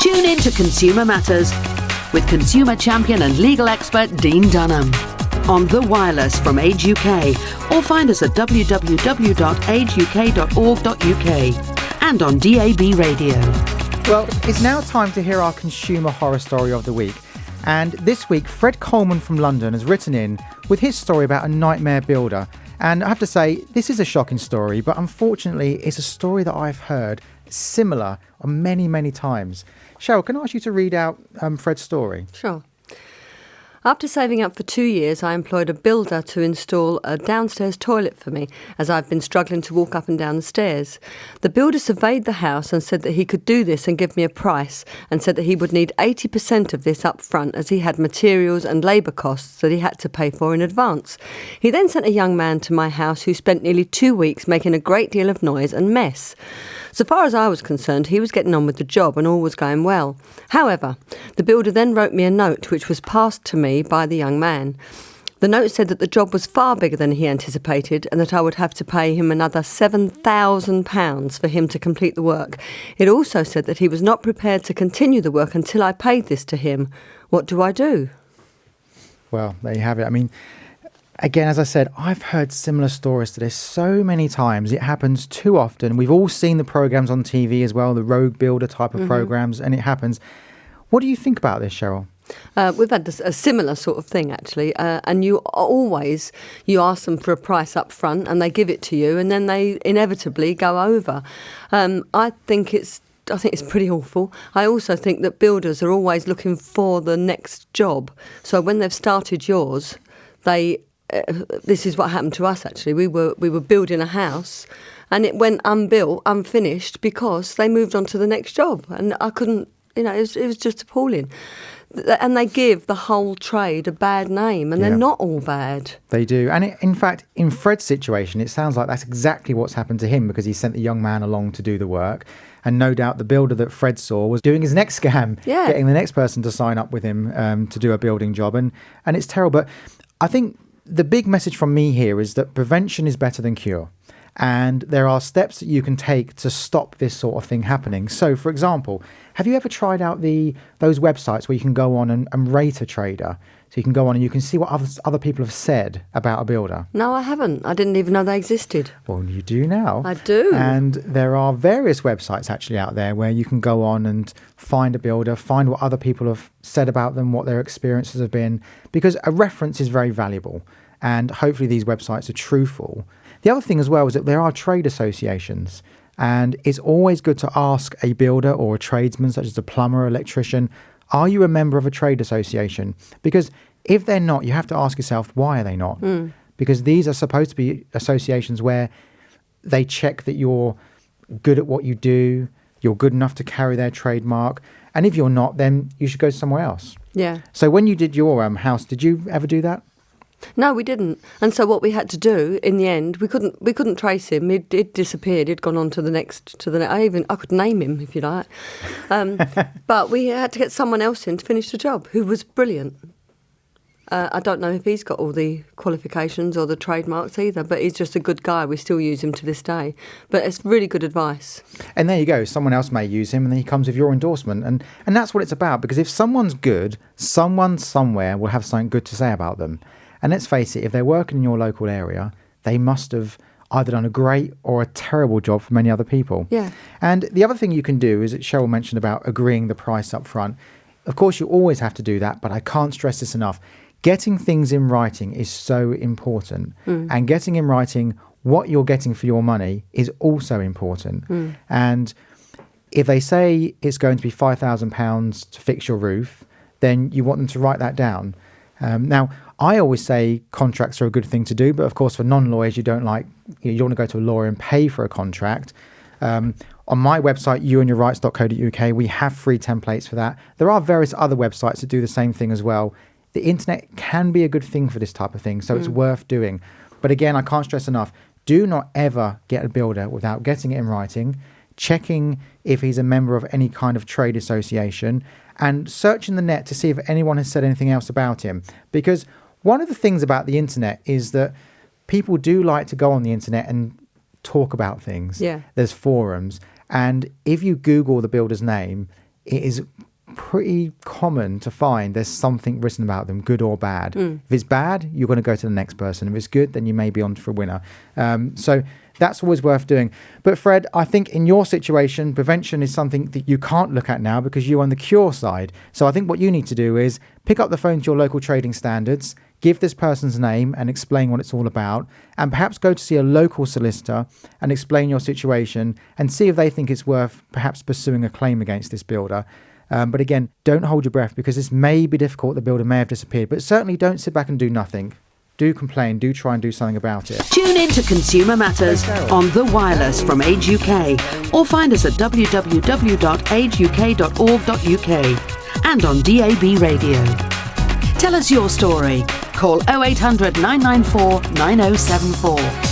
Tune in to Consumer Matters with consumer champion and legal expert Dean Dunham on The Wireless from Age UK, or find us at www.ageuk.org.uk and on DAB Radio. Well, it's now time to hear our consumer horror story of the week. And this week, Fred Coleman from London has written in with his story about a nightmare builder. And I have to say, this is a shocking story, but unfortunately, it's a story that I've heard similar many, many times. Cheryl, can I ask you to read out Fred's story? Sure. After saving up for 2 years, I employed a builder to install a downstairs toilet for me, as I've been struggling to walk up and down the stairs. The builder surveyed the house and said that he could do this and give me a price, and said that he would need 80% of this up front, as he had materials and labour costs that he had to pay for in advance. He then sent a young man to my house who spent nearly 2 weeks making a great deal of noise and mess. So far as I was concerned, he was getting on with the job and all was going well. However, the builder then wrote me a note which was passed to me by the young man. The note said that the job was far bigger than he anticipated and that I would have to pay him another £7,000 for him to complete the work. It also said that he was not prepared to continue the work until I paid this to him. What do I do? Well, there you have it. I mean, again, as I said, I've heard similar stories to this so many times. It happens too often. We've all seen the programmes on TV as well, the rogue builder type of programmes, and it happens. What do you think about this, Cheryl? We've had a similar sort of thing, actually, and you ask them for a price up front and they give it to you, and then they inevitably go over. I think it's pretty awful. I also think that builders are always looking for the next job. So when they've started yours, this is what happened to us, actually. We were building a house and it went unbuilt, unfinished, because they moved on to the next job, and I couldn't, it was just appalling. And they give the whole trade a bad name, and they're not all bad. They do. And in fact, in Fred's situation, it sounds like that's exactly what's happened to him, because he sent the young man along to do the work. And no doubt the builder that Fred saw was doing his next scam, getting the next person to sign up with him to do a building job. And it's terrible. But I think the big message from me here is that prevention is better than cure. And there are steps that you can take to stop this sort of thing happening. So, for example, have you ever tried out those websites where you can go on and rate a trader? So you can go on and you can see what other people have said about a builder. No, I haven't. I didn't even know they existed. Well, you do now. I do. And there are various websites actually out there where you can go on and find a builder, find what other people have said about them, what their experiences have been, because a reference is very valuable. And hopefully these websites are truthful. The other thing as well is that there are trade associations, and it's always good to ask a builder or a tradesman, such as a plumber or electrician, are you a member of a trade association? Because if they're not, you have to ask yourself, why are they not? Because these are supposed to be associations where they check that you're good at what you do, you're good enough to carry their trademark, and if you're not, then you should go somewhere else. Yeah. So when you did your house, did you ever do that? No, we didn't. And so what we had to do in the end, we couldn't trace him. He'd disappeared. He'd gone on to the next. I could name him if you like. But we had to get someone else in to finish the job, who was brilliant. I don't know if he's got all the qualifications or the trademarks either, but he's just a good guy. We still use him to this day. But it's really good advice. And there you go. Someone else may use him and then he comes with your endorsement. And that's what it's about, because if someone's good, someone somewhere will have something good to say about them. And let's face it, if they're working in your local area, they must have either done a great or a terrible job for many other people. Yeah. And the other thing you can do is that Cheryl mentioned about agreeing the price up front. Of course, you always have to do that, but I can't stress this enough. Getting things in writing is so important. And getting in writing what you're getting for your money is also important. And if they say it's going to be £5,000 to fix your roof, then you want them to write that down. Now, I always say contracts are a good thing to do, but of course for non-lawyers, you don't want to go to a lawyer and pay for a contract. On my website, youandyourrights.co.uk, we have free templates for that. There are various other websites that do the same thing as well. The internet can be a good thing for this type of thing, so it's worth doing. But again, I can't stress enough, do not ever get a builder without getting it in writing, checking if he's a member of any kind of trade association, and searching the net to see if anyone has said anything else about him. Because one of the things about the internet is that people do like to go on the internet and talk about things. Yeah. There's forums. And if you Google the builder's name, it is pretty common to find there's something written about them, good or bad. If it's bad, you're going to go to the next person. If it's good, then you may be on for a winner. So that's always worth doing. But Fred, I think in your situation, prevention is something that you can't look at now because you're on the cure side. So I think what you need to do is pick up the phone to your local trading standards, give this person's name and explain what it's all about, and perhaps go to see a local solicitor and explain your situation and see if they think it's worth perhaps pursuing a claim against this builder. But again, don't hold your breath because this may be difficult. The builder may have disappeared, but certainly don't sit back and do nothing. Do complain, do try and do something about it. Tune in to Consumer Matters on The Wireless from Age UK or find us at www.ageuk.org.uk and on DAB Radio. Tell us your story. Call 0800 994 9074.